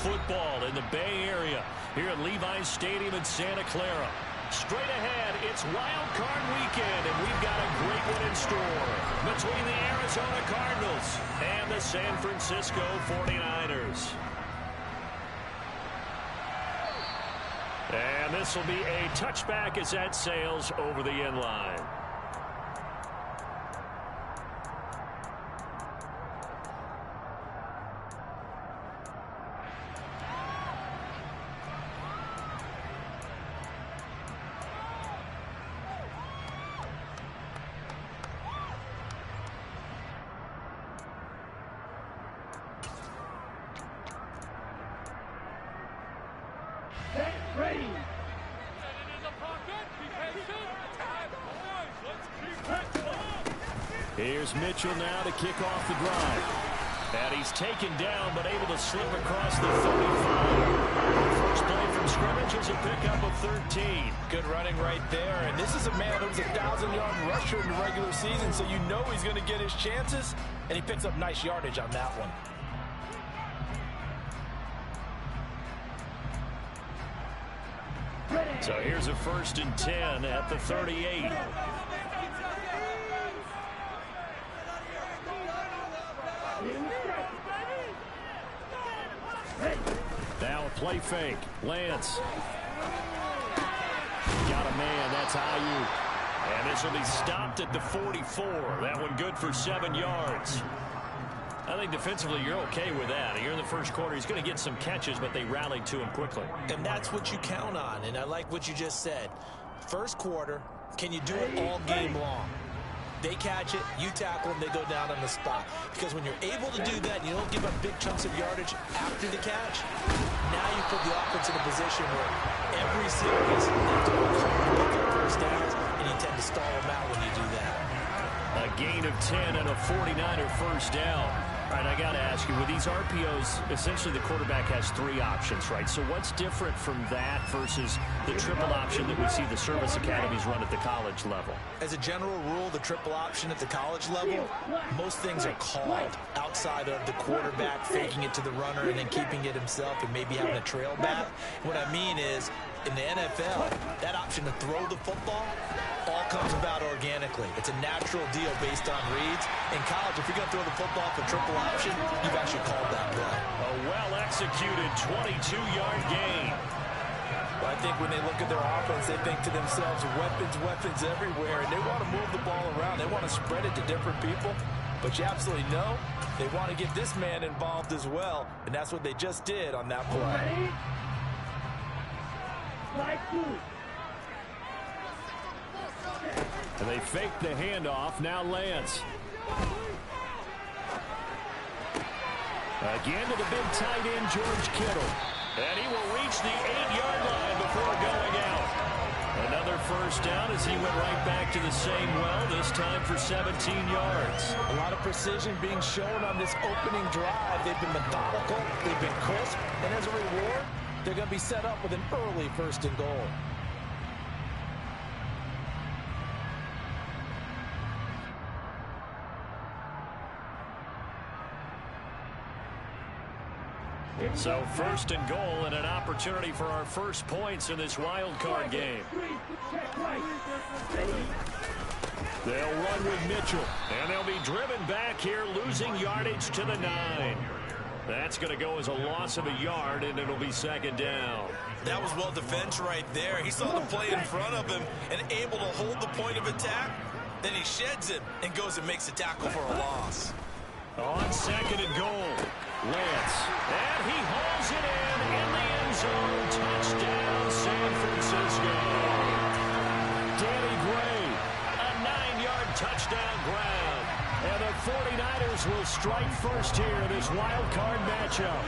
football in the Bay Area here at Levi's Stadium in Santa Clara. Straight ahead, it's Wild Card Weekend, and we've got a great one in store between the Arizona Cardinals and the San Francisco 49ers. And this will be a touchback as that sails over the end line. Here's Mitchell now to kick off the drive. And he's taken down, but able to slip across the 35. First play from scrimmage is a pickup of 13. Good running right there. And this is a man who's a 1,000-yard rusher in the regular season, so you know he's going to get his chances. And he picks up nice yardage on that one. So here's a 1st and 10 at the 38. Now a play fake. Lance. Got a man. That's Ayuk. And this will be stopped at the 44. That one good for 7 yards. I think defensively you're okay with that. Here in the first quarter, he's going to get some catches, but they rallied to him quickly. And that's what you count on, and I like what you just said. First quarter, can you do it all game long? They catch it, you tackle them, they go down on the spot. Because when you're able to do that, and you don't give up big chunks of yardage after the catch, now you put the offense in a position where every series they have to work hard to pick up first downs, and you tend to stall them out when you do that. A gain of 10 and a 49er first down. All right, I got to ask you, with these RPOs, essentially the quarterback has 3 options, right? So what's different from that versus the triple option that we see the service academies run at the college level? As a general rule, the triple option at the college level, most things are called outside of the quarterback faking it to the runner and then keeping it himself and maybe having a trail back. What I mean is, in the NFL, that option to throw the football all comes about organically. It's a natural deal based on reads. In college, if you're going to throw the football for triple option, you've actually called that play. A well-executed 22-yard gain. Well, I think when they look at their offense, they think to themselves, weapons everywhere, and they want to move the ball around. They want to spread it to different people. But you absolutely know they want to get this man involved as well, and that's what they just did on that play. And they fake the handoff. Now Lance. Again to the big tight end, George Kittle. And he will reach the 8-yard line before going out. Another first down as he went right back to the same well, this time for 17 yards. A lot of precision being shown on this opening drive. They've been methodical, they've been crisp, and as a reward, they're going to be set up with an early 1st and goal. So 1st and goal and an opportunity for our first points in this wild card game. They'll run with Mitchell, and they'll be driven back here, losing yardage to the 9. That's going to go as a loss of a yard, and it'll be 2nd down. That was well defense right there. He saw the play in front of him and able to hold the point of attack. Then he sheds it and goes and makes a tackle for a loss. On 2nd and goal, Lance. And he hauls it in the end zone. Touchdown, San Francisco. Danny Gray, a 9-yard touchdown grab. And the 49ers will strike first here in this wild card matchup.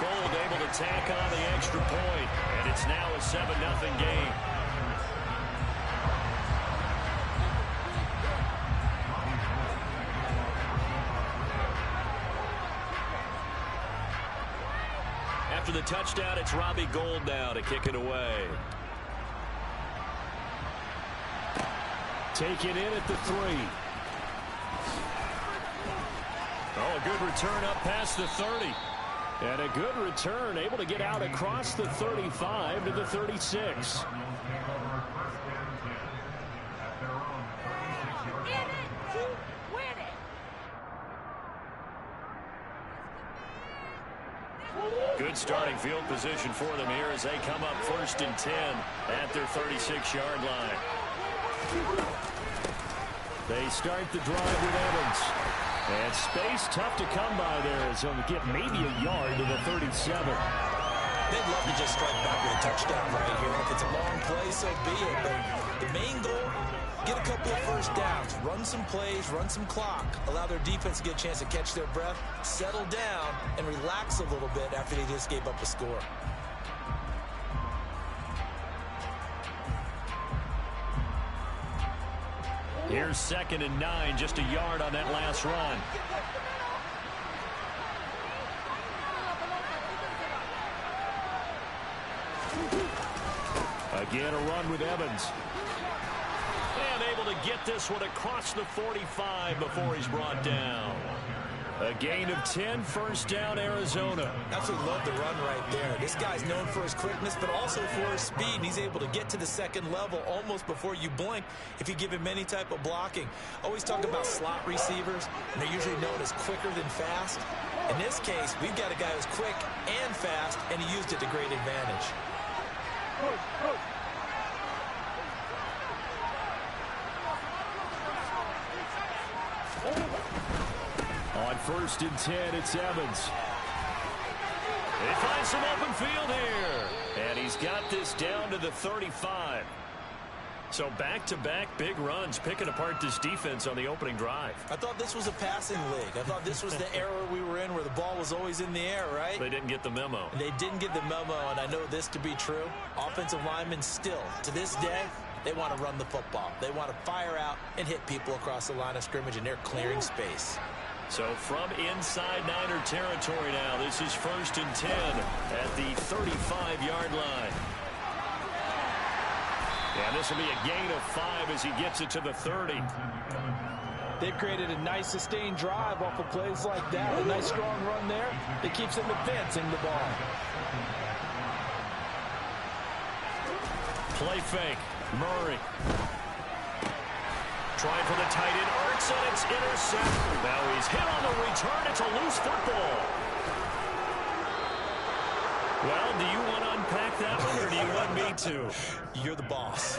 Gold able to tack on the extra point, and it's now a 7-0 game. After the touchdown, it's Robbie Gould now to kick it away. Taken in at the 3. good return up past the 30. And a good return, able to get out across the 35 to the 36. Good starting field position for them here as they come up 1st and 10 at their 36-yard line. They start the drive with Evans. And space tough to come by there, so they get maybe a yard to the 37. They'd love to just strike back with a touchdown right here. If it's a long play, so be it. But the main goal, get a couple of first downs, run some plays, run some clock, allow their defense to get a chance to catch their breath, settle down, and relax a little bit after they just gave up a score. Here's 2nd and 9, just a yard on that last run. Again, a run with Evans. And able to get this one across the 45 before he's brought down. A gain of 10, 1st down, Arizona. Absolutely love the run right there. This guy's known for his quickness, but also for his speed. And he's able to get to the 2nd level almost before you blink if you give him any type of blocking. Always talk about slot receivers, and they're usually known as quicker than fast. In this case, we've got a guy who's quick and fast, and he used it to great advantage. On 1st and 10, it's Evans. They find some open field here. And he's got this down to the 35. So back-to-back big runs, picking apart this defense on the opening drive. I thought this was a passing league. I thought this was the era we were in where the ball was always in the air, right? They didn't get the memo. They didn't get the memo, and I know this to be true. Offensive linemen still, to this day, they want to run the football. They want to fire out and hit people across the line of scrimmage, and they're clearing space. So from inside Niner territory now, this is 1st and 10 at the 35-yard line. And this will be a gain of 5 as he gets it to the 30. They've created a nice sustained drive off of plays like that. A nice strong run there that keeps them advancing the ball. Play fake. Murray. Trying for the tight end. Ertz, and it's intercepted. Now he's hit on the return. It's a loose football. Well, do you want to unpack that one, or do you want me to? You're the boss.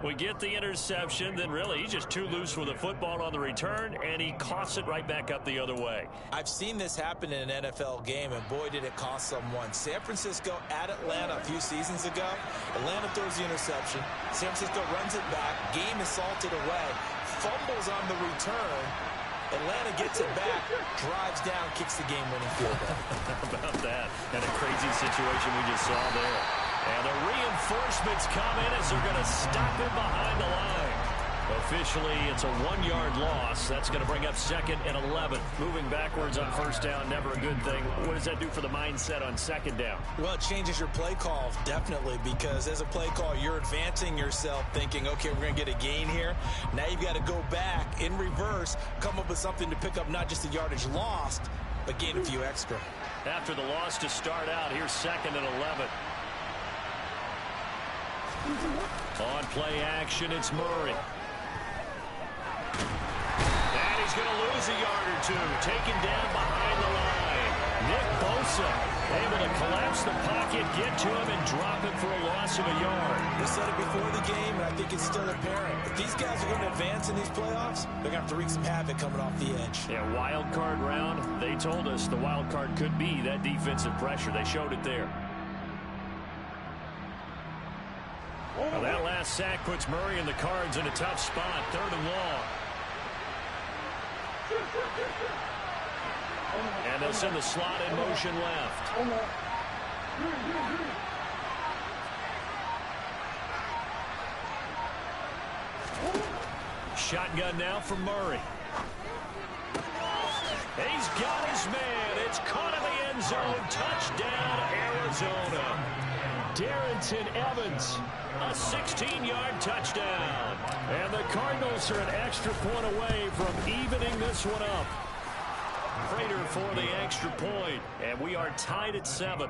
We get the interception, then really he's just too loose with the football on the return, and he coughs it right back up the other way. I've seen this happen in an NFL game, and boy, did it cost someone. San Francisco at Atlanta a few seasons ago. Atlanta throws the interception. San Francisco runs it back. Game is salted away. Fumbles on the return. Atlanta gets it back, drives down, kicks the game-winning field goal. How about that? And a crazy situation we just saw there. And the reinforcements come in as they're going to stop him behind the line. Officially, it's a 1-yard loss. That's going to bring up 2nd and 11. Moving backwards on 1st down, never a good thing. What does that do for the mindset on 2nd down? Well, it changes your play call, definitely, because as a play call, you're advancing yourself thinking, okay, we're going to get a gain here. Now you've got to go back in reverse, come up with something to pick up not just the yardage lost, but gain a few extra. After the loss to start out, here's 2nd and 11. On play action, it's Murray. And he's going to lose a yard or two. Taken down behind the line. Nick Bosa able to collapse the pocket, get to him, and drop him for a loss of a yard. We said it before the game, and I think it's still apparent. If these guys are going to advance in these playoffs, they're going to have to wreak some havoc coming off the edge. Yeah, wild card round. They told us the wild card could be that defensive pressure. They showed it there. Well, that last sack puts Murray and the Cards in a tough spot. 3rd and long. And they'll send the slot in motion left. Shotgun now from Murray. He's got his man. It's caught in the end zone. Touchdown, Arizona. Darrynton Evans, a 16-yard touchdown. And the Cardinals are an extra point away from evening this one up. Prater for the extra point, and we are tied at 7.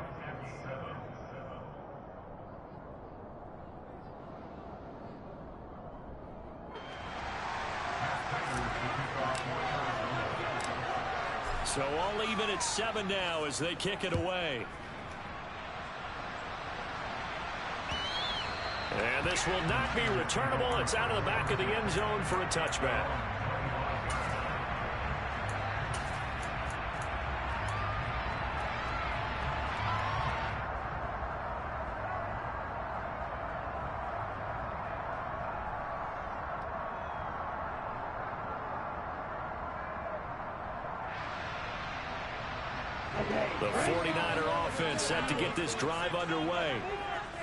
So all even at 7 now as they kick it away. And this will not be returnable. It's out of the back of the end zone for a touchback. The 49er offense set to get this drive underway.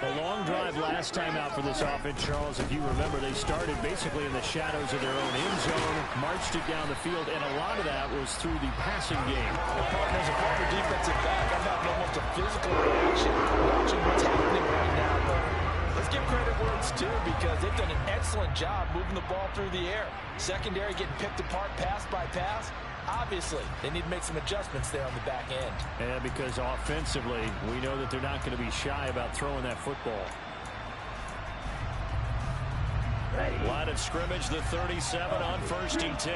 A long drive last time out for this offense, Charles. If you remember, they started basically in the shadows of their own end zone, marched it down the field, and a lot of that was through the passing game. As a former defensive back, I'm having almost a physical reaction watching what's happening right now. But let's give credit where it's due because they've done an excellent job moving the ball through the air. Secondary getting picked apart pass by pass. Obviously, they need to make some adjustmts there on the back end. And because offensively, we know that they're not going to be shy about throwing that football. Line of scrimmage, the 37 on 1st and 10.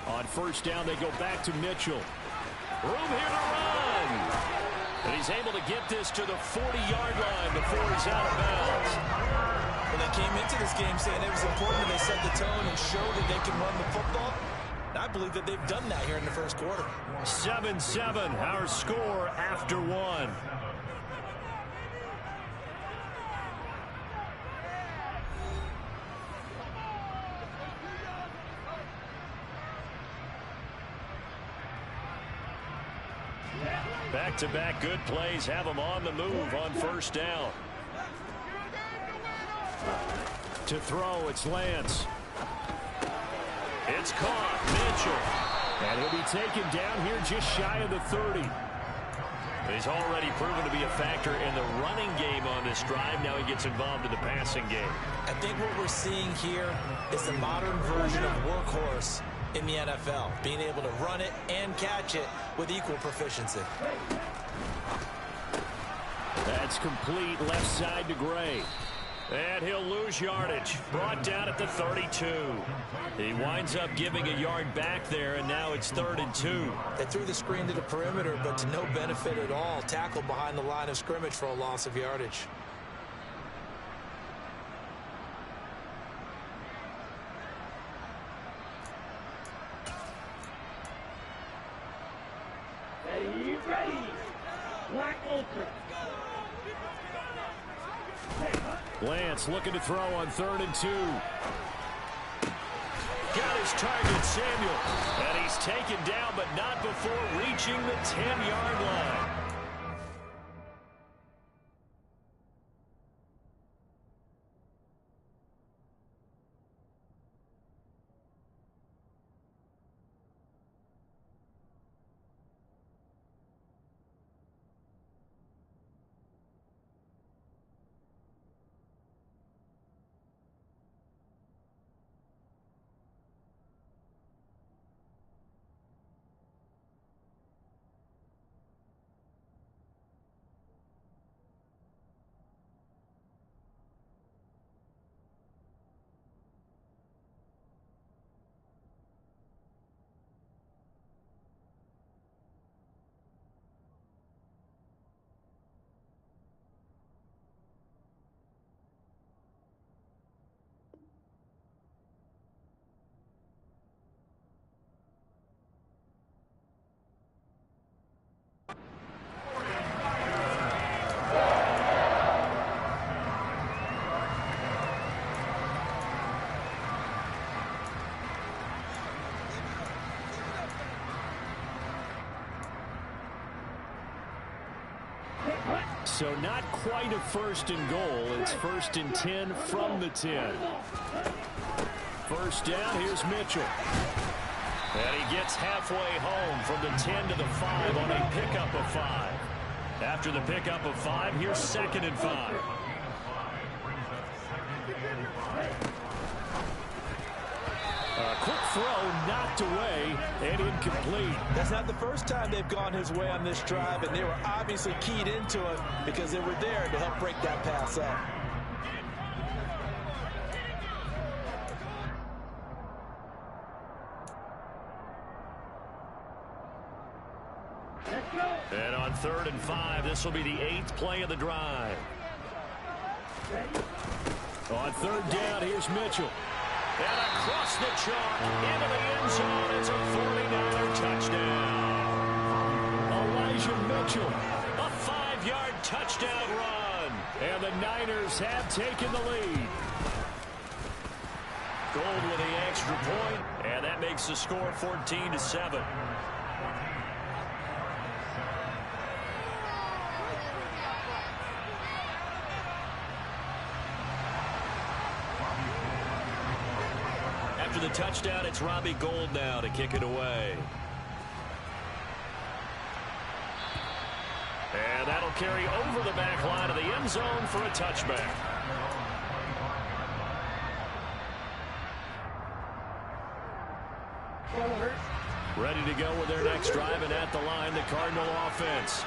On 1st down, they go back to Mitchell. Room here to run. And he's able to get this to the 40-yard line before he's out of bounds. When they came into this game saying it was important that they set the tone and show that they can run the football, and I believe that they've done that here in the first quarter. 7-7, our score after 1. Back-to-back good plays have them on the move on 1st down. To throw, it's Lance. It's caught, Mitchell. And he'll be taken down here just shy of the 30. He's already proven to be a factor in the running game on this drive. Now he gets involved in the passing game. I think what we're seeing here is the modern version of workhorse in the NFL, being able to run it and catch it with equal proficiency. That's complete left side to Gray. And he'll lose yardage. Brought down at the 32. He winds up giving a yard back there, and now it's 3rd and 2. They threw the screen to the perimeter, but to no benefit at all. Tackled behind the line of scrimmage for a loss of yardage. Ready. Black open. Lance looking to throw on 3rd and 2. Got his target, Samuel. And he's taken down, but not before reaching the 10-yard line. So not quite a 1st and goal. It's 1st and 10 from the 10. 1st down, here's Mitchell. And he gets halfway home from the 10 to the 5 on a pickup of 5. After the pickup of 5, here's 2nd and 5. quick throw knocked away and incomplete. That's not the first time they've gone his way on this drive, and they were obviously keyed into it because they were there to help break that pass up. And on 3rd and 5, this will be the 8th play of the drive. On 3rd down, here's Mitchell. And across the chalk into the end zone. It's a 49er touchdown. Elijah Mitchell, a 5-yard touchdown run. And the Niners have taken the lead. Gold with the extra point, and that makes the score 14-7. After the touchdown, it's Robbie Gould now to kick it away. And that'll carry over the back line of the end zone for a touchback. Ready to go with their next drive, and at the line, the Cardinal offense.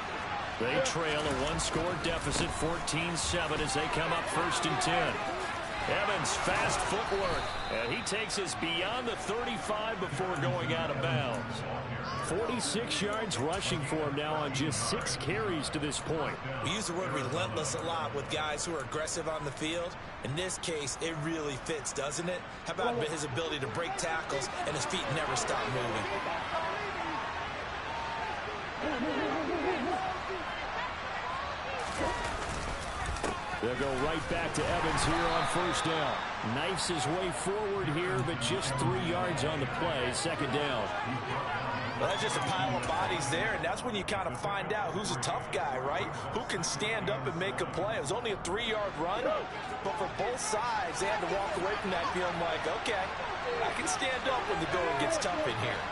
They trail a 1-score deficit, 14-7, as they come up 1st and 10. Evans, fast footwork, and he takes us beyond the 35 before going out of bounds. 46 yards rushing for him now on just 6 carries to this point. We use the word relentless a lot with guys who are aggressive on the field. In this case, it really fits, doesn't it? How about his ability to break tackles and his feet never stop moving? They'll go right back to Evans here on 1st down. Knifes his way forward here, but just 3 yards on the play. 2nd down. Well, that's just a pile of bodies there, and that's when you kind of find out who's a tough guy, right? Who can stand up and make a play. It was only a 3-yard run, but for both sides, they had to walk away from that feeling like, okay, I can stand up when the going gets tough in here.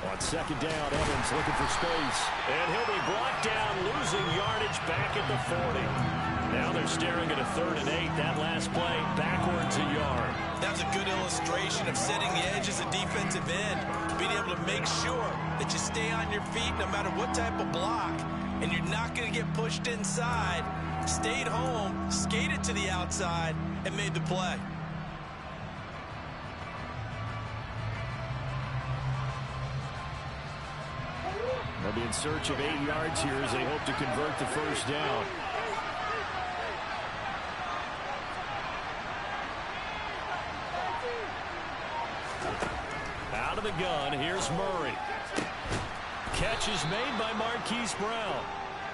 On 2nd down, Evans looking for space. And he'll be brought down, losing yardage back at the 40. Now they're staring at a 3rd and 8. That last play, backwards a yard. That was a good illustration of setting the edge as a defensive end. Being able to make sure that you stay on your feet no matter what type of block. And you're not going to get pushed inside. Stayed home, skated to the outside, and made the play. They'll be in search of 8 yards here as they hope to convert the 1st down. Out of the gun, here's Murray. Catch is made by Marquise Brown.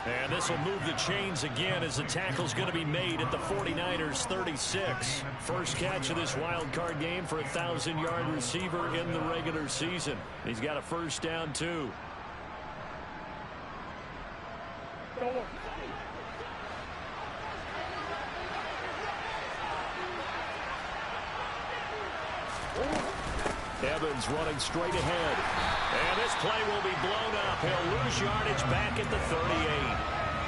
And this will move the chains again as the tackle's going to be made at the 49ers 36. First catch of this wild card game for a 1,000-yard receiver in the regular season. He's got a 1st down, too. Evans running straight ahead. And this play will be blown up. He'll lose yardage back at the 38.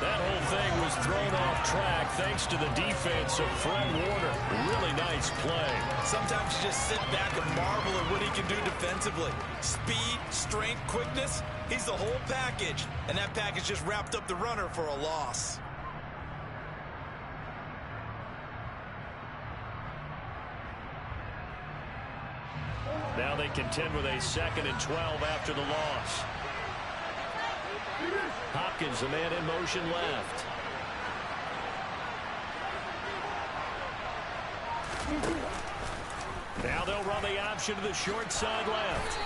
That whole thing was thrown off track thanks to the defense of Fred Warner. Really nice play. Sometimes you just sit back and marvel at what he can do defensively. Speed, strength, quickness. He's the whole package. And that package just wrapped up the runner for a loss. Now they contend with a 2nd and 12 after the loss. Hopkins, a man in motion left. Now they'll run the option to the short side left.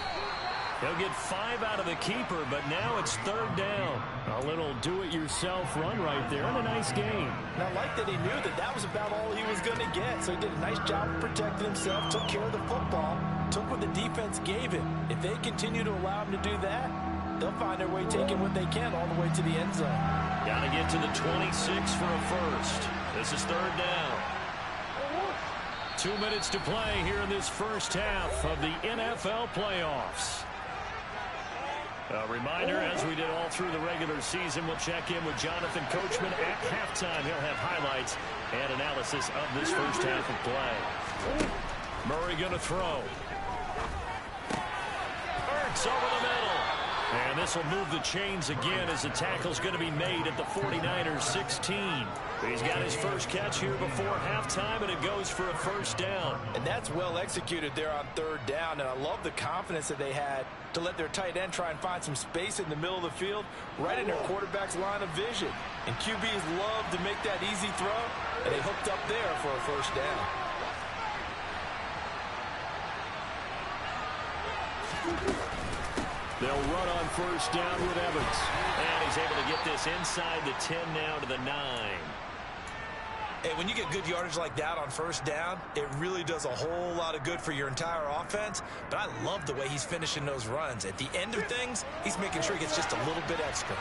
They'll get 5 out of the keeper, but now it's 3rd down. A little do-it-yourself run right there, and a nice gain. And I like that he knew that that was about all he was going to get, so he did a nice job of protecting himself, took care of the football, took what the defense gave him. If they continue to allow him to do that, they'll find their way taking what they can all the way to the end zone. Got to get to the 26 for a first. This is 3rd down. 2 minutes to play here in this first half of the NFL playoffs. A reminder, as we did all through the regular season, we'll check in with Jonathan Coachman at halftime. He'll have highlights and analysis of this first half of play. Murray going to throw. Ertz over the middle. And this will move the chains again as the tackle's going to be made at the 49ers 16. He's got his first catch here before halftime, and it goes for a first down. And that's well executed there on third down, and I love the confidence that they had to let their tight end try and find some space in the middle of the field, right in their quarterback's line of vision. And QBs love to make that easy throw, and they hooked up there for a first down. They'll run on first down with Evans. And he's able to get this inside the 10 now to the 9. Hey, when you get good yardage like that on first down, it really does a whole lot of good for your entire offense. But I love the way he's finishing those runs. At the end of things, he's making sure he gets just a little bit extra.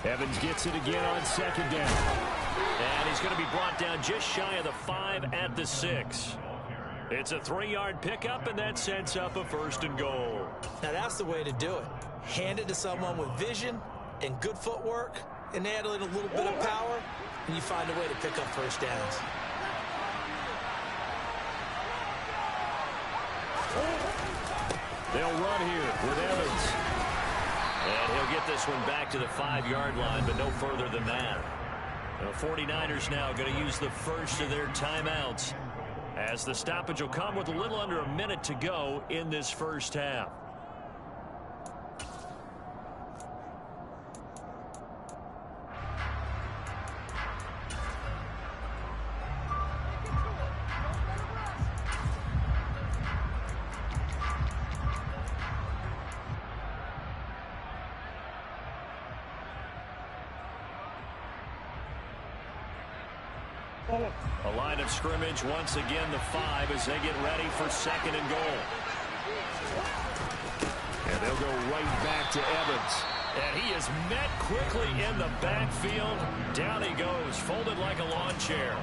Evans gets it again on second down. And he's going to be brought down just shy of the 5 at the 6. It's a 3-yard pickup, and that sets up a first and goal. Now that's the way to do it. Hand it to someone with vision and good footwork, and add in a little bit of power, and you find a way to pick up first downs. They'll run here with Evans. And he'll get this one back to the 5-yard line, but no further than that. The 49ers now going to use the first of their timeouts, as the stoppage will come with a little under a minute to go in this first half. A line of scrimmage once again, the 5, as they get ready for second and goal. And they'll go right back to Evans. And he is met quickly in the backfield. Down he goes, folded like a lawn chair.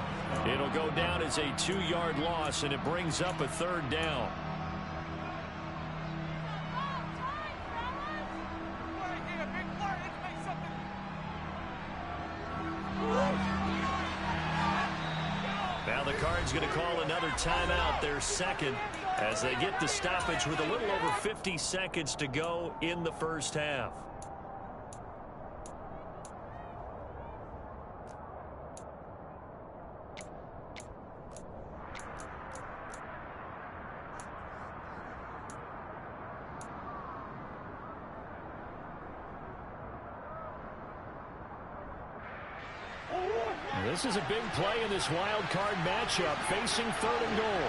It'll go down as a 2-yard loss, and it brings up a third down. Now the Cards going to call another timeout, their second, as they get the stoppage with a little over 50 seconds to go in the first half. This is a big play in this wild card matchup, facing third and goal.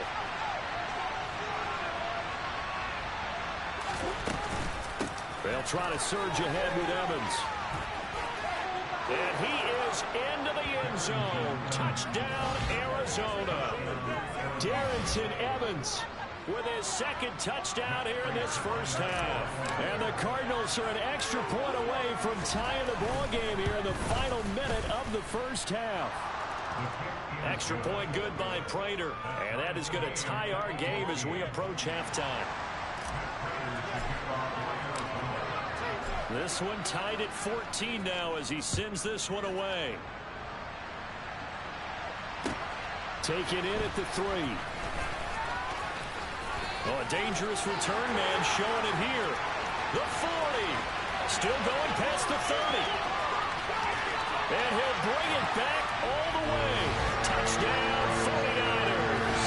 They'll try to surge ahead with Evans. And he is into the end zone. Touchdown, Arizona. Darrynton Evans with his second touchdown here in this first half. And the Cardinals are an extra point away from tying the ball game here in the final minute of the first half. Extra point good by Prater. And that is going to tie our game as we approach halftime. This one tied at 14 now as he sends this one away. Taken in at the 3. Oh, a dangerous return man showing it here. The 40. Still going past the 30. And he'll bring it back all the way. Touchdown, 49ers.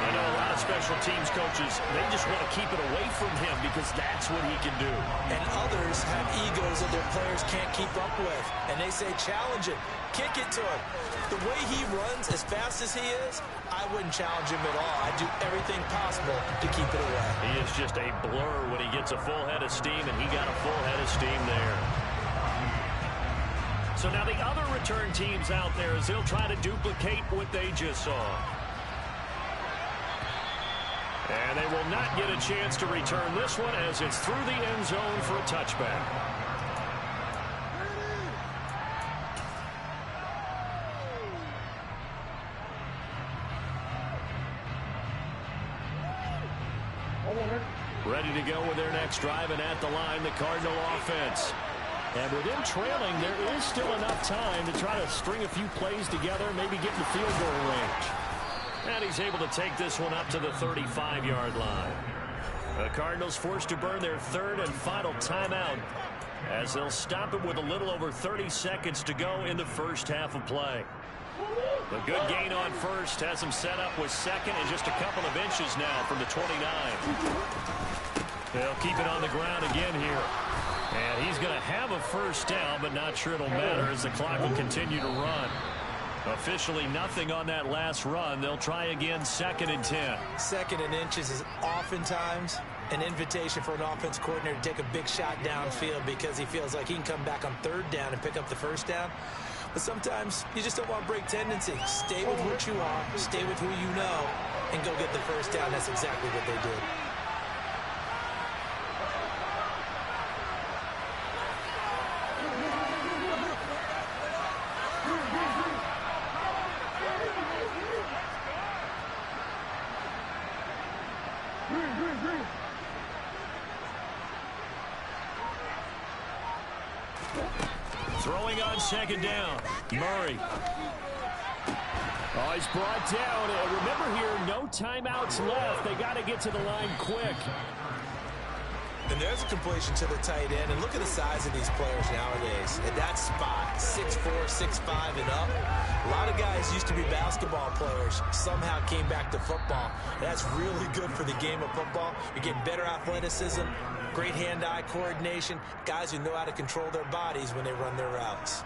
I know a lot of special teams coaches, they just want to keep it away from him because that's what he can do. And others have egos that their players can't keep up with. And they say, challenge it. Kick it to him. The way he runs as fast as he is, I wouldn't challenge him at all. I'd do everything possible to keep it away. He is just a blur when he gets a full head of steam, and he got a full head of steam there. So now the other return teams out there as they'll try to duplicate what they just saw. And they will not get a chance to return this one as it's through the end zone for a touchback. Ready to go with their next drive, and at the line, the Cardinal offense. And with them trailing, there is still enough time to try to string a few plays together, maybe get in the field goal range. And he's able to take this one up to the 35-yard line. The Cardinals forced to burn their third and final timeout as they'll stop it with a little over 30 seconds to go in the first half of play. The good gain on first has them set up with second and just a couple of inches now from the 29. They'll keep it on the ground again here. And he's going to have a first down, but not sure it'll matter as the clock will continue to run. Officially nothing on that last run. They'll try again, 2nd and 10. 2nd and inches is oftentimes an invitation for an offense coordinator to take a big shot downfield because he feels like he can come back on 3rd down and pick up the first down. But sometimes you just don't want to break tendency. Stay with what you are, stay with who you know, and go get the first down. That's exactly what they did. Throwing on 2nd down, Murray. Oh, he's brought down. Remember here, no timeouts left. They got to get to the line quick. And there's a completion to the tight end. And look at the size of these players nowadays. At that spot, 6'4", 6'5", and up. A lot of guys used to be basketball players, somehow came back to football. That's really good for the game of football. You're getting better athleticism, great hand-eye coordination, guys who know how to control their bodies when they run their routes.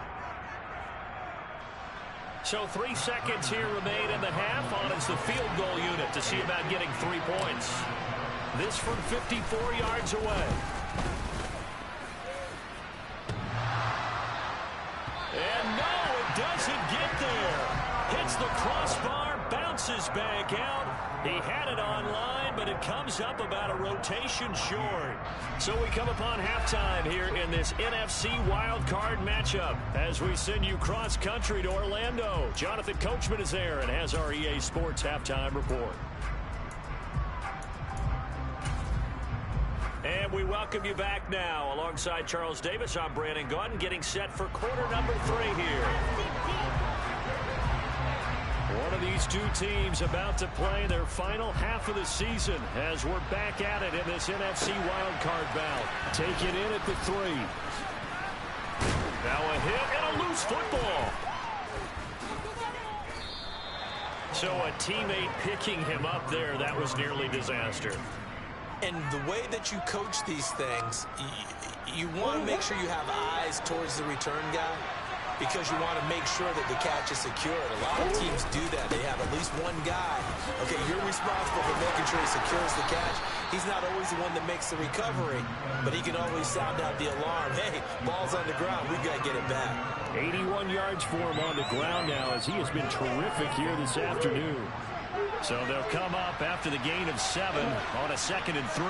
So 3 seconds here remain in the half. On it's the field goal unit to see about getting 3 points. This from 54 yards away. And no, it doesn't get there. Hits the crossbar, bounces back out. He had it on line, but it comes up about a rotation short. So we come upon halftime here in this NFC wildcard matchup as we send you cross-country to Orlando. Jonathan Coachman is there and has our EA Sports halftime report. And we welcome you back now. Alongside Charles Davis, I'm Brandon Gaudin, getting set for quarter number 3 here. One of these two teams about to play their final half of the season as we're back at it in this NFC wildcard bout. Take it in at the 3. Now a hit and a loose football. So a teammate picking him up there, that was nearly disaster. And the way that you coach these things, you want to make sure you have eyes towards the return guy because you want to make sure that the catch is secured. A lot of teams do that. They have at least one guy. Okay, you're responsible for making sure he secures the catch. He's not always the one that makes the recovery, but he can always sound out the alarm. Hey, ball's on the ground. We've got to get it back. 81 yards for him on the ground now as he has been terrific here this afternoon. So they'll come up after the gain of 7 on a 2nd and 3.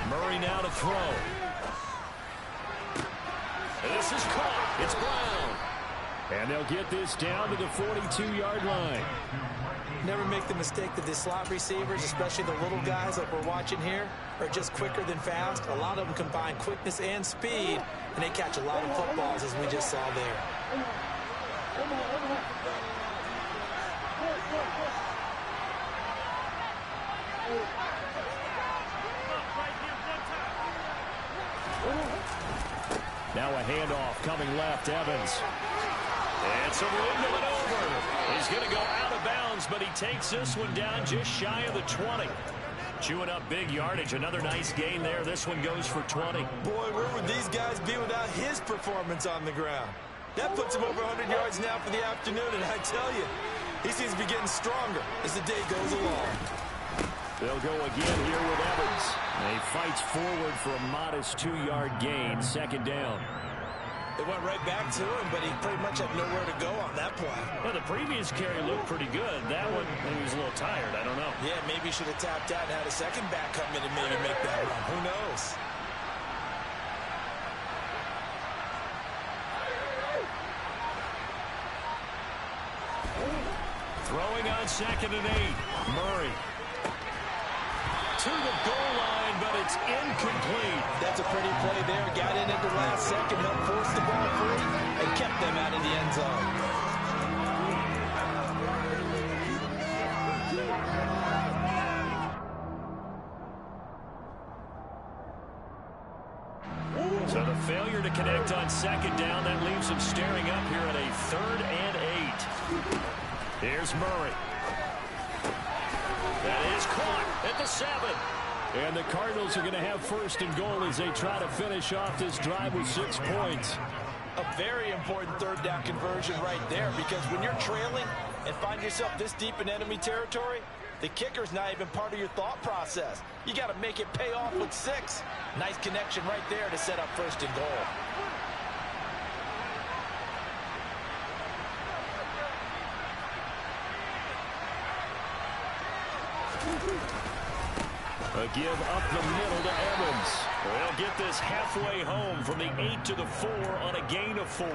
Murray now to throw. This is caught. It's Brown. And they'll get this down to the 42-yard line. Never make the mistake that the slot receivers, especially the little guys like we're watching here, are just quicker than fast. A lot of them combine quickness and speed, and they catch a lot of footballs, as we just saw there. Now a handoff coming left, Evans. And some room to maneuver. He's going to go out of bounds, but he takes this one down just shy of the 20. Chewing up big yardage. Another nice gain there. This one goes for 20. Boy, where would these guys be without his performance on the ground? That puts him over 100 yards now for the afternoon, and I tell you, he seems to be getting stronger as the day goes along. They'll go again here with Evans. He fights forward for a modest 2-yard gain, second down. It went right back to him, but he pretty much had nowhere to go on that play. Well, the previous carry looked pretty good. That one, maybe he was a little tired. I don't know. Yeah, maybe he should have tapped out and had a second back come in and maybe make that run. Who knows? Throwing on 2nd and 8. Murray. To the goal line, but it's incomplete. That's a pretty play there. Got in at the last second, helped force the ball free, and kept them out of the end zone. So the failure to connect on 2nd down, that leaves him staring up here at a 3rd and 8. Here's Murray. That is caught at the 7. And the Cardinals are going to have 1st and goal as they try to finish off this drive with 6 points. A very important 3rd down conversion right there, because when you're trailing and find yourself this deep in enemy territory, the kicker's not even part of your thought process. You got to make it pay off with 6. Nice connection right there to set up 1st and goal. A give up the middle to Evans. They'll get this halfway home from the 8 to the 4 on a gain of 4.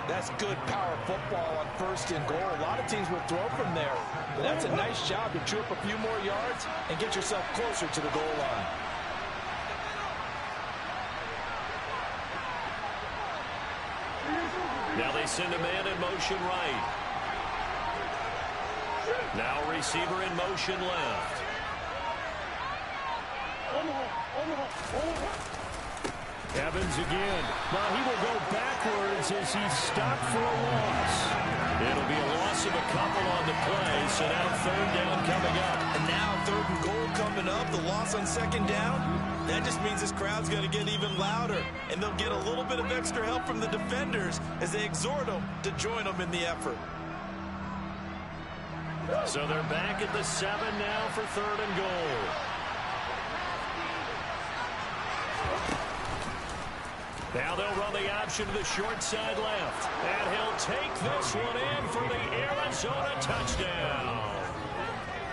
That's good power football on 1st and goal. A lot of teams will throw from there. But that's a nice job to chew up a few more yards and get yourself closer to the goal line. Now they send a man in motion right. Now receiver in motion left. Evans again. Now he will go backwards as he's stopped for a loss. It'll be a loss of a couple on the play, so now 3rd down coming up. And now 3rd and goal coming up, the loss on 2nd down. That just means this crowd's going to get even louder, and they'll get a little bit of extra help from the defenders as they exhort them to join them in the effort. So they're back at the 7 now for 3rd and goal. Now they'll run the option to the short side left. And he'll take this one in for the Arizona touchdown.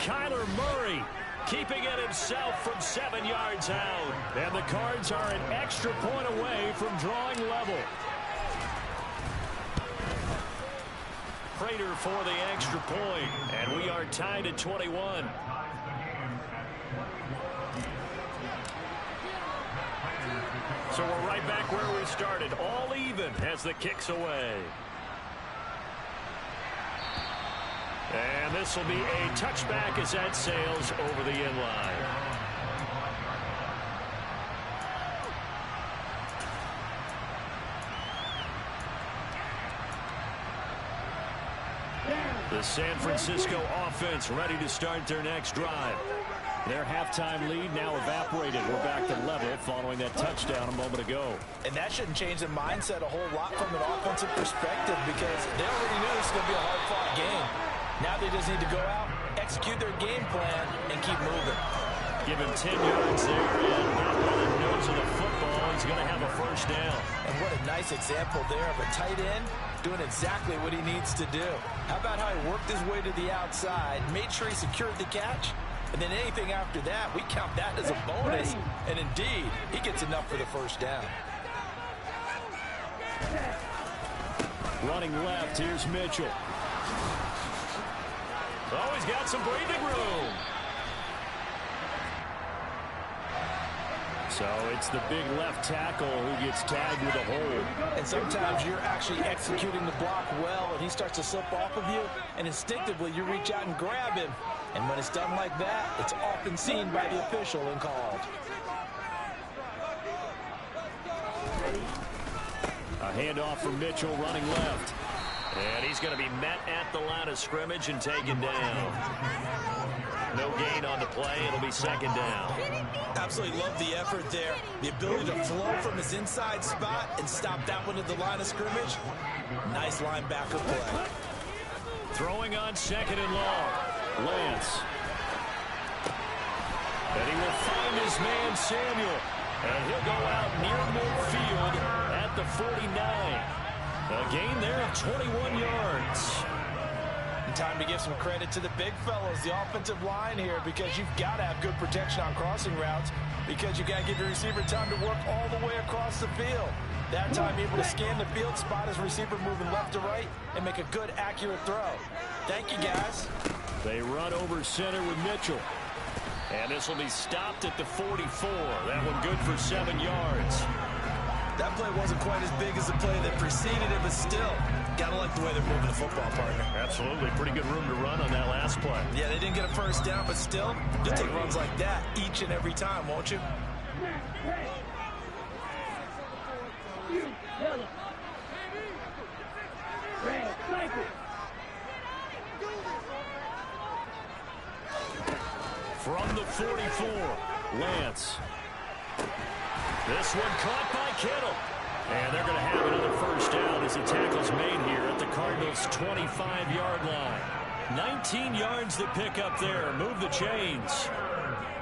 Kyler Murray keeping it himself from 7 yards out. And the Cards are an extra point away from drawing level. Prater for the extra point. And we are tied at 21. So we're right back where we started, all even as the kick's away. And this will be a touchback as that sails over the end line. The San Francisco offense ready to start their next drive. Their halftime lead now evaporated. We're back to level following that touchdown a moment ago. And that shouldn't change the mindset a whole lot from an offensive perspective, because they already knew this was going to be a hard-fought game. Now they just need to go out, execute their game plan, and keep moving. Give him 10 yards there, and not by the nose of the football. He's going to have a 1st down. And what a nice example there of a tight end doing exactly what he needs to do. How about how he worked his way to the outside, made sure he secured the catch, and then anything after that, we count that as a bonus. And indeed, he gets enough for the 1st down. Running left, here's Mitchell. Oh, he's got some breathing room. So it's the big left tackle who gets tagged with a hold. And sometimes you're actually executing the block well, and he starts to slip off of you, and instinctively you reach out and grab him. And when it's done like that, it's often seen by the official and called. A handoff from Mitchell running left. And he's going to be met at the line of scrimmage and taken down. No gain on the play. It'll be second down. Absolutely love the effort there. The ability to flow from his inside spot and stop that one at the line of scrimmage. Nice linebacker play. Throwing on second and long. Lance. And he will find his man Samuel. And he'll go out near midfield at the 49. A gain there of 21 yards. Time to give some credit to the big fellows, the offensive line here, because you've got to have good protection on crossing routes, because you've got to give your receiver time to work all the way across the field. That time able to scan the field, spot his receiver moving left to right, and make a good, accurate throw. Thank you, guys. They run over center with Mitchell. And this will be stopped at the 44. That one good for 7 yards. That play wasn't quite as big as the play that preceded it, but still, gotta like the way they're moving the football, partner. Absolutely. Pretty good room to run on that last play. Yeah, they didn't get a first down, but still, you'll take runs like that each and every time, won't you? From the 44, Lance. This one caught by Kittle. And they're going to have another first down as the tackle's made here at the Cardinals' 25-yard line. 19 yards to pick up there. Move the chains.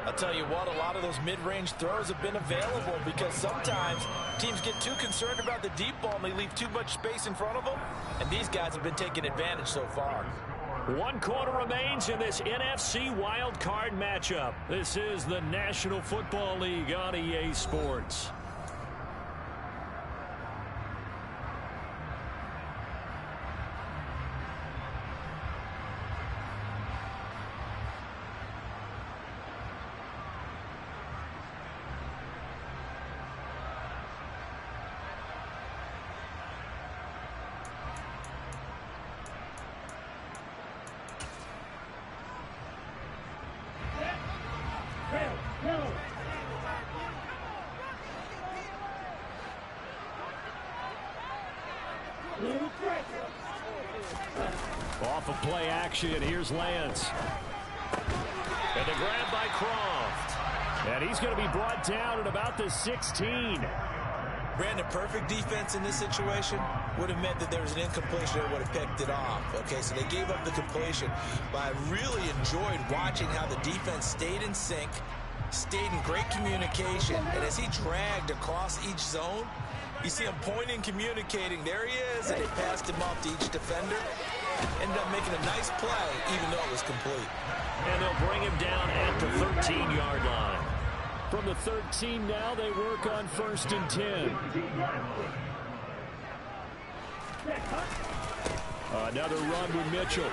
I'll tell you what, a lot of those mid-range throws have been available because sometimes teams get too concerned about the deep ball and they leave too much space in front of them. And these guys have been taking advantage so far. 1 quarter remains in this NFC wild card matchup. This is the National Football League on EA Sports. Off of play action, here's Lance. And the grab by Croft. And he's going to be brought down at about the 16. Brandon, perfect defense in this situation would have meant that there was an incompletion that would have picked it off. Okay, so they gave up the completion. But I really enjoyed watching how the defense stayed in sync, stayed in great communication. And as he dragged across each zone, you see him pointing, communicating. There he is, and they passed him off to each defender. Ended up making a nice play, even though it was complete. And they'll bring him down at the 13-yard line. From the 13 now, they work on 1st and 10. Another run with Mitchell.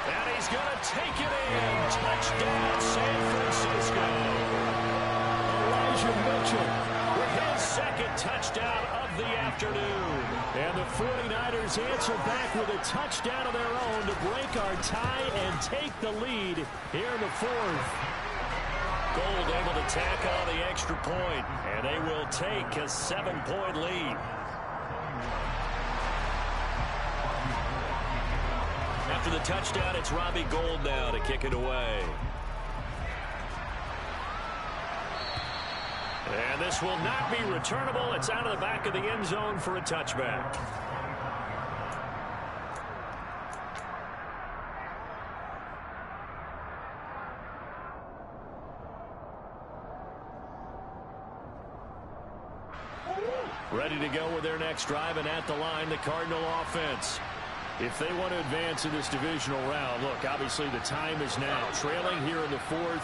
And he's going to take it in. Touchdown, San Francisco. Elijah Mitchell with his second touchdown of the afternoon. And the 49ers answer back with a touchdown of their own to break our tie and take the lead here in the 4th. Gold able to tack on the extra point, and they will take a 7-point lead. After the touchdown, it's Robbie Gould now to kick it away. And this will not be returnable. It's out of the back of the end zone for a touchback. Ready to go with their next drive, and at the line, the Cardinal offense. If they want to advance in this divisional round, look, obviously the time is now. Trailing here in the 4th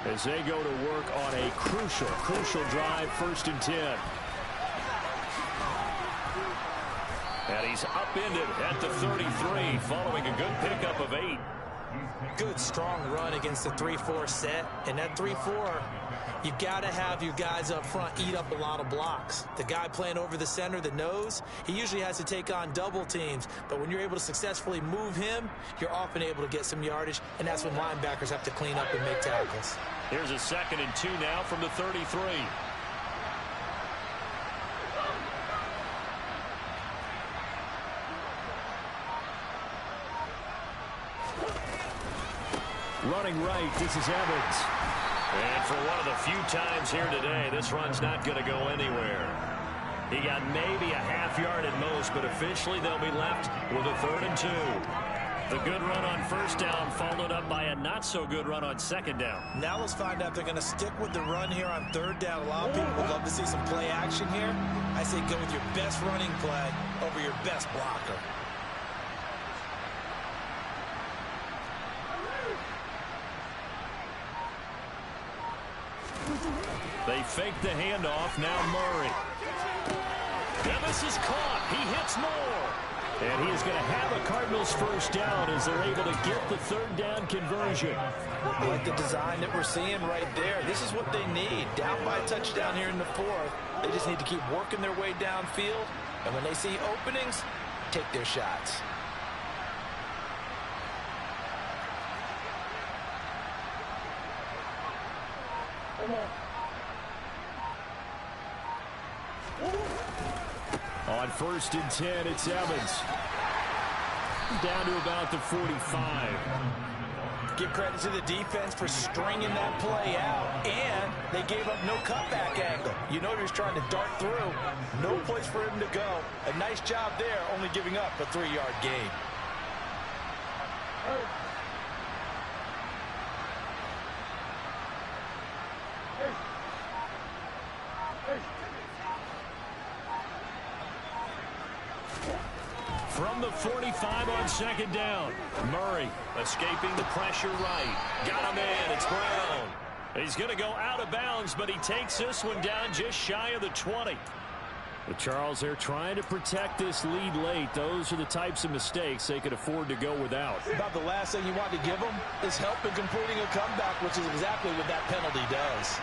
as they go to work on a crucial drive, 1st and 10. And he's upended at the 33 following a good pickup of 8. Good, strong run against the 3-4 set. And that 3-4, you got to have your guys up front eat up a lot of blocks. The guy playing over the center, the nose, he usually has to take on double teams. But when you're able to successfully move him, you're often able to get some yardage, and that's when linebackers have to clean up and make tackles. Here's a 2nd and 2 now from the 33. running right. This is Evans. And for one of the few times here today, this run's not going to go anywhere. He got maybe a half yard at most, but officially they'll be left with a 3rd and 2. The good run on first down followed up by a not-so-good run on second down. Now let's find out if they're going to stick with the run here on 3rd down. A lot of people would love to see some play action here. I say go with your best running play over your best blocker. They fake the handoff. Now Murray. And this is caught. He hits Moore. And he is going to have a Cardinals first down as they're able to get the 3rd down conversion. I like the design that we're seeing right there. This is what they need. Down by a touchdown here in the 4th. They just need to keep working their way downfield. And when they see openings, take their shots. On 1st and 10, it's Evans. Down to about the 45. Give credit to the defense for stringing that play out, and they gave up no cutback angle. You know he was trying to dart through. No place for him to go. A nice job there, only giving up a 3-yard gain. From the 45 on 2nd down. Murray escaping the pressure right. Got him in. It's Brown. He's going to go out of bounds, but he takes this one down just shy of the 20. But Charles, they're trying to protect this lead late. Those are the types of mistakes they could afford to go without. About the last thing you want to give them is help in completing a comeback, which is exactly what that penalty does.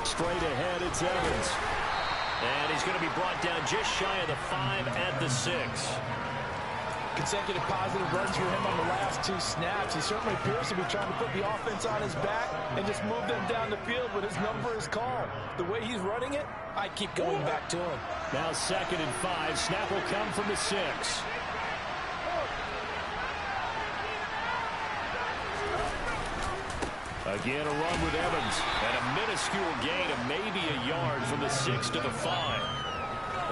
Straight ahead, it's Evans. And he's going to be brought down just shy of the 5 at the 6. Consecutive positive runs for him on the last 2 snaps. He certainly appears to be trying to put the offense on his back and just move them down the field, but his number is called. The way he's running it, I keep going back to him. Now 2nd and 5. Snap will come from the 6. Again, a run with Evans. And a minuscule gain of maybe a yard from the 6 to the 5.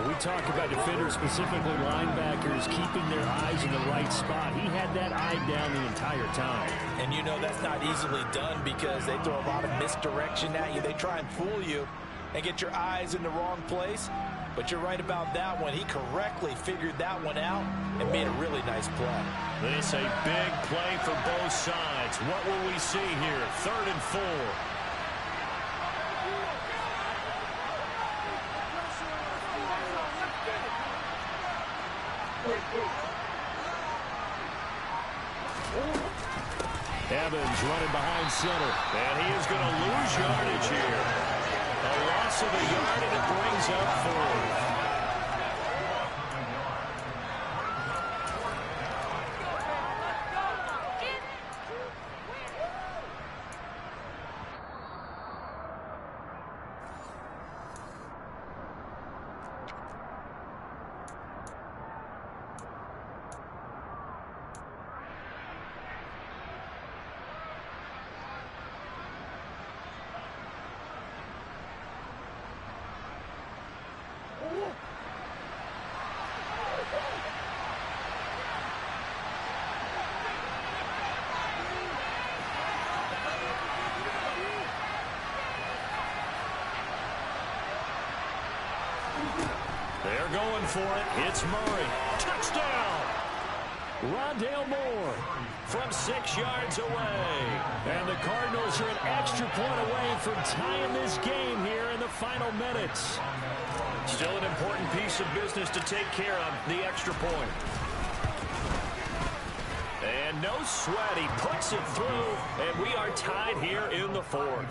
When we talk about defenders, specifically linebackers, keeping their eyes in the right spot, he had that eye down the entire time. And you know that's not easily done because they throw a lot of misdirection at you. They try and fool you and get your eyes in the wrong place. But you're right about that one. He correctly figured that one out and made a really nice play. This a big play for both sides. What will we see here? 3rd and 4. Evans running behind center. And he is going to lose yardage here. A loss of a yard, and it brings up 4th. They're going for it. It's Murray. Touchdown! Rondale Moore from 6 yards away. And the Cardinals are an extra point away from tying this game here in the final minutes. Still an important piece of business to take care of, the extra point. And no sweat. He puts it through, and we are tied here in the 4th.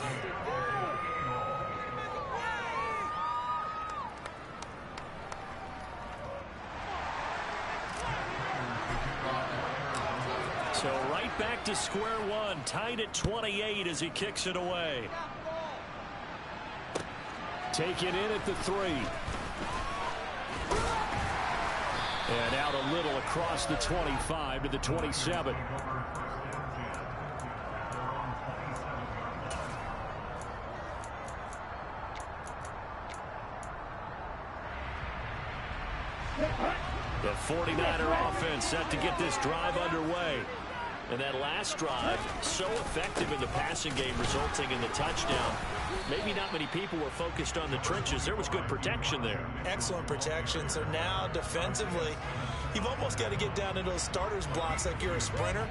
So right back to square one, tied at 28 as he kicks it away. Take it in at the 3. And out a little across the 25 to the 27. The 49er offense set to get this drive underway. And that last drive, so effective in the passing game, resulting in the touchdown. Maybe not many people were focused on the trenches. There was good protection there. Excellent protection. So now defensively, you've almost got to get down to those starters blocks like you're a sprinter.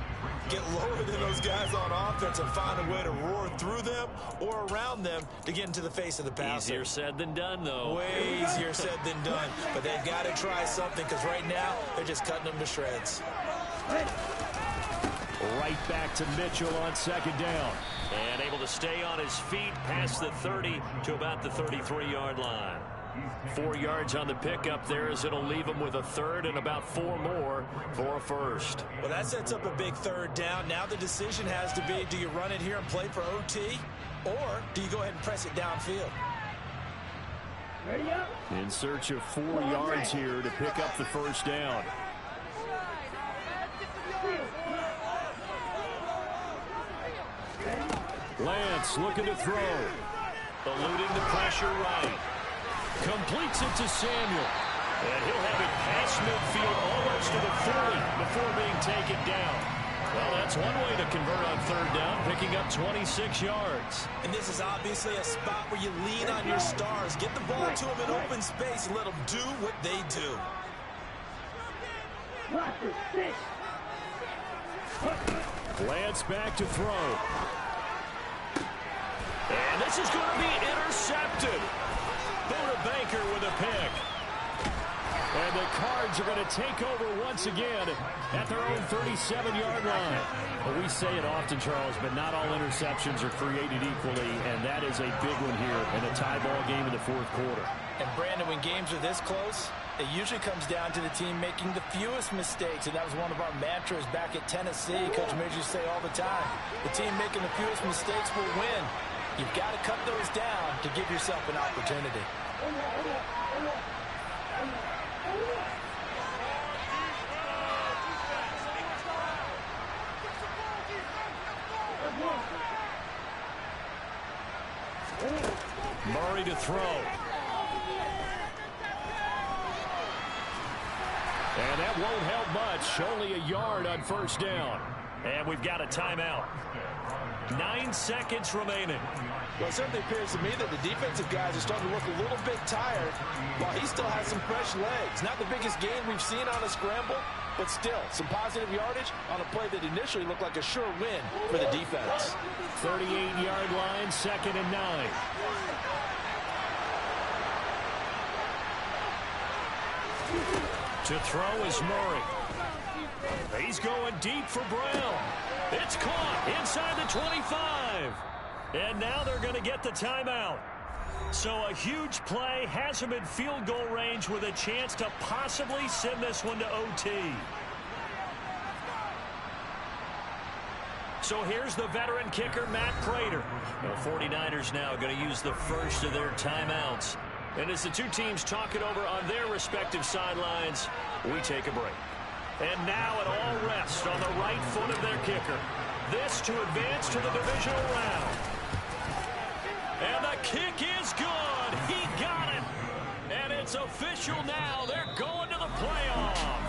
Get lower than those guys on offense and find a way to roar through them or around them to get into the face of the passer. Easier said than done, though. Way easier said than done. But they've got to try something because right now they're just cutting them to shreds. Right back to Mitchell on second down. And able to stay on his feet past the 30 to about the 33-yard line. 4 yards on the pickup there as it'll leave him with a third and about 4 more for a first. Well, that sets up a big third down. Now the decision has to be, do you run it here and play for OT, or do you go ahead and press it downfield? In search of 4 yards here to pick up the first down. Lance looking to throw. Eluding the pressure right. Completes it to Samuel. And he'll have it past midfield almost to the 40 before being taken down. Well, that's one way to convert on third down, picking up 26 yards. And this is obviously a spot where you lean on your stars. Get the ball to them in open space and let them do what they do. Lance back to throw. And this is going to be intercepted. Buda Baker with a pick. And the Cards are going to take over once again at their own 37-yard line. Well, we say it often, Charles, but not all interceptions are created equally, and that is a big one here in a tie ball game in the fourth quarter. And, Brandon, when games are this close, it usually comes down to the team making the fewest mistakes, and that was one of our mantras back at Tennessee. Coach Midge used to say all the time, the team making the fewest mistakes will win. You've got to cut those down to give yourself an opportunity. Murray to throw. And that won't help much. Only a yard on first down. And we've got a timeout. 9 seconds remaining. Well, it certainly appears to me that the defensive guys are starting to look a little bit tired while he still has some fresh legs. Not the biggest gain we've seen on a scramble, but still some positive yardage on a play that initially looked like a sure win for the defense. 38-yard line, 2nd and 9. To throw is Murray. He's going deep for Brown. It's caught inside the 25. And now they're going to get the timeout. So a huge play has him in field goal range with a chance to possibly send this one to OT. So here's the veteran kicker, Matt Prater. The 49ers now going to use the first of their timeouts. And as the two teams talk it over on their respective sidelines, we take a break. And now it all rests on the right foot of their kicker. This to advance to the divisional round. And the kick is good. He got it. And it's official now. They're going to the playoffs.